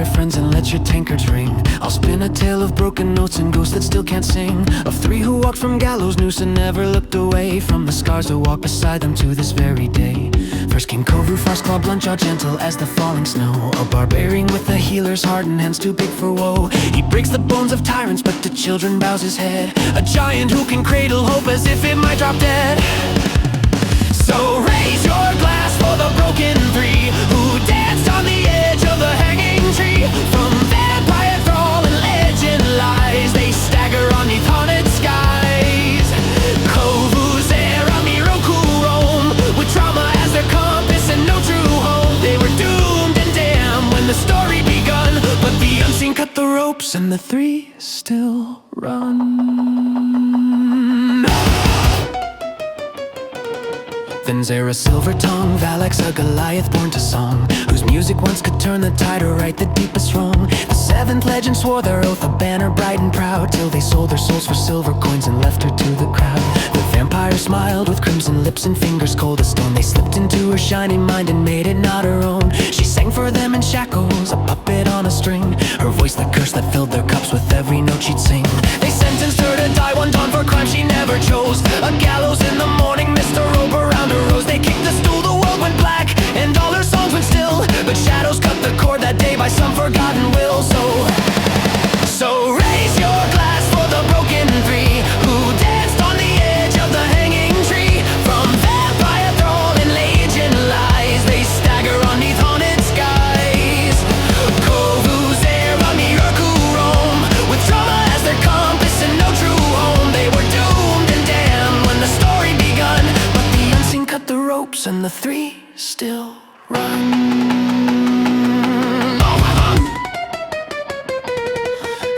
their friends and let your tankards ring. I'll spin a tale of broken notes and ghosts that still can't sing, of three who walked from gallows noose and never looked away from the scars that walk beside them to this very day. First came Kovu, Frostclaw, Bluntjaw, gentle as the falling snow, a barbarian with a healer's heart and hands too big for woe. He breaks the bones of tyrants but to children bows his head, a giant who can cradle hope as if it might drop dead. So raise your glass for the broken three who danced on the edge of the hanging tree. From vampire thrall and legend lies, they stagger on neath haunted skies. Kovu, Zera, Miroku roam with trauma as their compass and no true home. They were doomed and damned when the story begun, but the unseen cut the ropes and the three still run. Then Zera, Silver Tongue, Valax, a Goliath born to song, whose music once could turn the tide or right the deepest wrong. The seventh legend swore their oath, a banner bright and proud, till they sold their souls for silver coins and left her to the crowd. The vampire smiled with crimson lips and fingers cold as stone. They slipped into her shining mind and made it not her own. She sang for them in shackles, a puppet on a string, her voice the curse that filled their cups with every note she'd sing. They sentenced her to die one dawn for crime she never chose, a gallows in the morning, mist a rope around her rose. They kicked the stool, the world went black, and all her songs went still, but shadows cut the cord that day by some forgotten will. So raise your glass for the broken three who danced on the edge of the hanging tree. From vampire thrall and legend lies, they stagger on neath haunted skies. Kovu, Zera, Miroku roam with trauma as their compass and no true home. They were doomed and damned when the story begun, but the unseen cut the ropes and the three still run.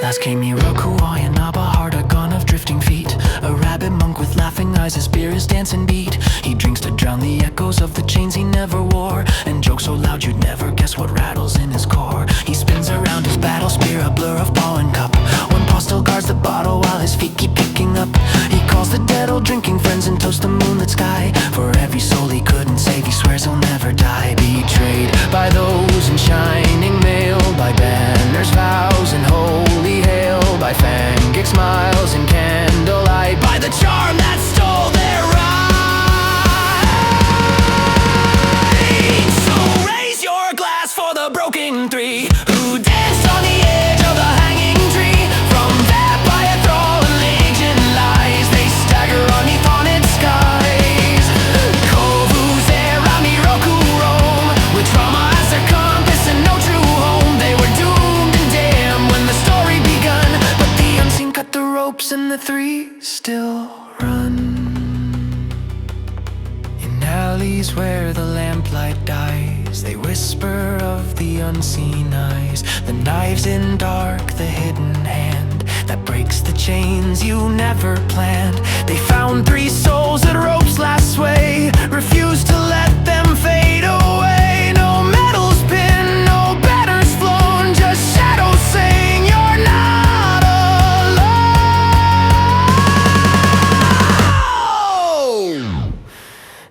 Last came Miroku, Ayanaba, heart, a gun of drifting feet, a rabbit monk with laughing eyes, his spear is dance and beat. He drinks to drown the echoes of the chains he never wore, and jokes so loud you'd never guess what rattles in his core. He spins around his battle spear, a blur of ball and cup. One paw still guards the bottle while his feet keep picking up. He calls the dead old drinking friends and toasts the moonlit sky. For every soul he couldn't save, he swears he'll never die. Betrayed by those in shining mail, by banners, vows, and holy hail, by Fangix smiles and candlelight, by the charm that stole their right. So raise your glass for the broken three who danced on the edge of the hanging tree. From vampire thrall and legend lies, they stagger on neath haunted skies. Kovu, Zera, Miroku roam with trauma as their compass and no true home. They were doomed and damned when the story begun, but the unseen cut the ropes and the three still run. In alleys where the lamplight dies, they whisper of the unseen eyes, the knives in dark, the hidden hand that breaks the chains you never planned. They found three souls at rope's last sway, refused to let them fade away. No medals pinned, no banners flown, just shadows saying you're not alone.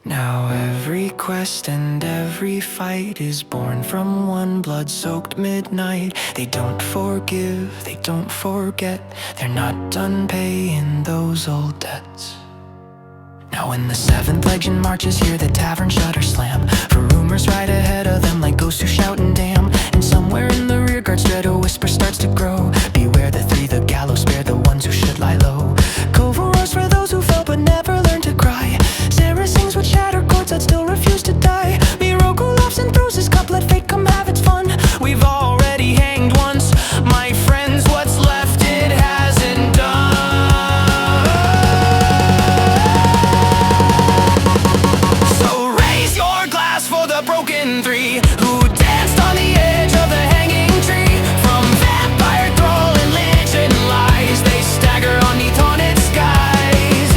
Now every quest and every fight is born from one blood-soaked midnight. They don't forgive, they don't forget, they're not done paying those old debts. Now when the seventh legend marches, hear the tavern shutters slam, for rumors right ahead of them like ghosts who shout and damn. And somewhere in the rear guard's dread, a whisper starts to grow, beware the three, the gallows spare the ones who should lie low. Kovu roars for those who fell but never learned to cry. Zera sings with shattered chords that still refuse to die. Miroku laughs and throws his cup, let fate come have its fun. We've already hanged once, my friends, what's left it hasn't done. So raise your glass for the broken three who danced on the edge of the hanging tree. From vampire thrall and legend lies, they stagger on neath haunted skies.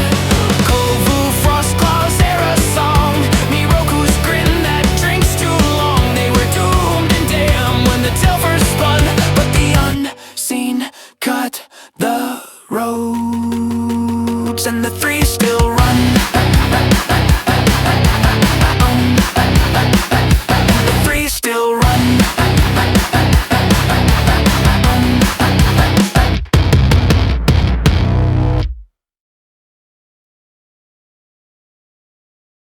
Kovu, Frostclaw, Zera's song, Miroku's grin that drinks too long. They were doomed and damned when the tale first spun, but the unseen cut the ropes and the three still run.